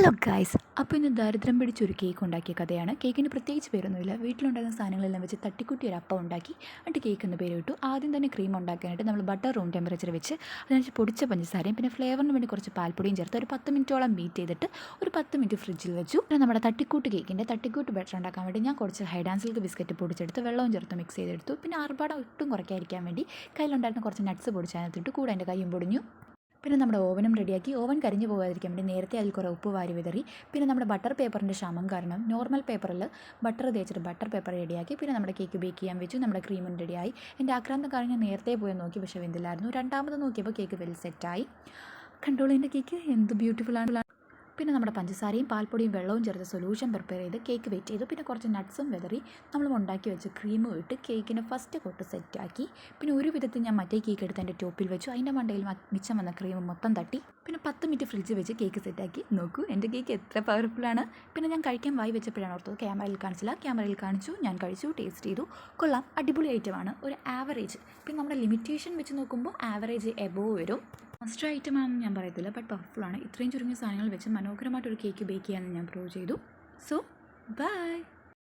Hello guys, അപ്പോൾ ഇന്ന് ദരിദ്രം പിടിച്ചൊരു കേക്ക് ഉണ്ടാക്കിയ കഥയാണ്. കേക്കിന് പ്രത്യേകിച്ച് പേരൊന്നുമില്ല. വീട്ടിലുണ്ടായിരുന്ന സാധനങ്ങളെല്ലാം വെച്ച് തട്ടിക്കൂട്ടി ഒരു അപ്പം ഉണ്ടാക്കി എന്നിട്ട് കേക്ക് എന്ന് പേര് ഇട്ടു. ആദ്യം തന്നെ ക്രീം ഉണ്ടാക്കാനായിട്ട് നമ്മൾ ബട്ടർ റൂം ടെമ്പറേച്ചർ വെച്ച് അതിനനുസരിച്ച് പൊടിച്ച പഞ്ചസാരയും പിന്നെ ഫ്ലേവറിന് വേണ്ടി കുറച്ച് പാൽപ്പൊടിയും ചേർത്ത് ഒരു 10 മിനിറ്റോളം ബീറ്റ് ചെയ്തിട്ട് ഒരു 10 മിനിറ്റ് ഫ്രിഡ്ജിൽ വെച്ചു. പിന്നെ നമ്മുടെ തട്ടിക്കൂട്ട് ബാറ്റർ ഉണ്ടാക്കാൻ വേണ്ടി ഞാൻ കുറച്ച് ഹൈഡ് സിൽക്ക് ബിസ്ക്കറ്റ് പൊടിച്ചെടുത്ത് വെള്ളവും ചേർത്ത് മിക്സ് ചെയ്തെടുത്തു. പിന്നെ ആർഭാടം ഒട്ടും കുറയ്ക്കാതിരിക്കാൻ വേണ്ടി കയ്യിലുണ്ടായിരുന്ന കുറച്ച് നട്ട്സ് പൊടിച്ചതിനകത്തിട്ട് കൂടെ എൻ്റെ കൈയും പൊടിഞ്ഞു. പിന്നെ നമ്മുടെ ഓവനും റെഡിയാക്കി. ഓവൻ കരിഞ്ഞു പോകാതിരിക്കാൻ വേണ്ടി നേരത്തെ അതിൽ കുറേ ഉപ്പ് വാരി വിതറി. പിന്നെ നമ്മുടെ ബട്ടർ പേപ്പറിൻ്റെ ക്ഷാമം കാരണം നോർമൽ പേപ്പറിൽ ബട്ടർ തേച്ചിട്ട് ബട്ടർ പേപ്പർ റെഡിയാക്കി. പിന്നെ നമ്മുടെ കേക്ക് ബേക്ക് ചെയ്യാൻ വെച്ചു. നമ്മുടെ ക്രീമും റെഡിയായി. എൻ്റെ ആക്രാന്തം കാരണം ഞാൻ നേരത്തെ പോയി നോക്കി, പക്ഷേ വെന്തില്ലായിരുന്നു. രണ്ടാമത് നോക്കിയപ്പോൾ കേക്ക് വെൽ സെറ്റായി. കണ്ടോളൂ, എൻ്റെ കേക്ക് എന്ത് ബ്യൂട്ടിഫുള്ളാണ്. പിന്നെ നമ്മുടെ പഞ്ചസാരയും പാൽപ്പൊടിയും വെള്ളവും ചേർത്ത് സൊല്യൂഷൻ പ്രിപ്പയർ ചെയ്ത് കേക്ക് വെയിറ്റ് ചെയ്തു. പിന്നെ കുറച്ച് നട്ട്സും വെതറി നമ്മൾ ഉണ്ടാക്കി വെച്ച് ക്രീമും ഇട്ട് കേക്കിൻ്റെ ഫസ്റ്റ് കൊട്ട് സെറ്റാക്കി. പിന്നെ ഒരു വിധത്തിൽ ഞാൻ മറ്റേ കേക്ക് എടുത്ത് എൻ്റെ ടോപ്പിൽ വെച്ചു. അതിൻ്റെ മണ്ടയിൽ മിച്ചം വന്ന ക്രീം മൊത്തം തട്ടി. പിന്നെ 10 മിനിറ്റ് ഫ്രിഡ്ജ് വെച്ച് കേക്ക് സെറ്റാക്കി. നോക്കൂ, എൻ്റെ കേക്ക് എത്ര പവർഫുള്ളാണ്. പിന്നെ ഞാൻ കഴിക്കാൻ വായി വെച്ചപ്പോഴാണ് ഓർത്തത്. ക്യാമറയിൽ കാണിച്ചില്ല. ക്യാമറയിൽ കാണിച്ചു, ഞാൻ കഴിച്ചു, ടേസ്റ്റ് ചെയ്തു. കൊള്ളാം, അടിപൊളി ഐറ്റമാണ്. ഒരു ആവറേജ്. പിന്നെ നമ്മുടെ ലിമിറ്റേഷൻ വെച്ച് നോക്കുമ്പോൾ ആവറേജ് എബോവ് വരും. മസ്റ്റ് ഐറ്റം ആണെന്ന് ഞാൻ പറയത്തില്ല, ബട്ട് പവർഫുള്ളാണ്. ഇത്രയും ചുരുങ്ങിയ സാധനങ്ങൾ വെച്ച് മനോഹരമായിട്ടൊരു കേക്ക് ബേക്ക് ചെയ്യാമെന്ന് ഞാൻ പ്രൂവ് ചെയ്തു. So by.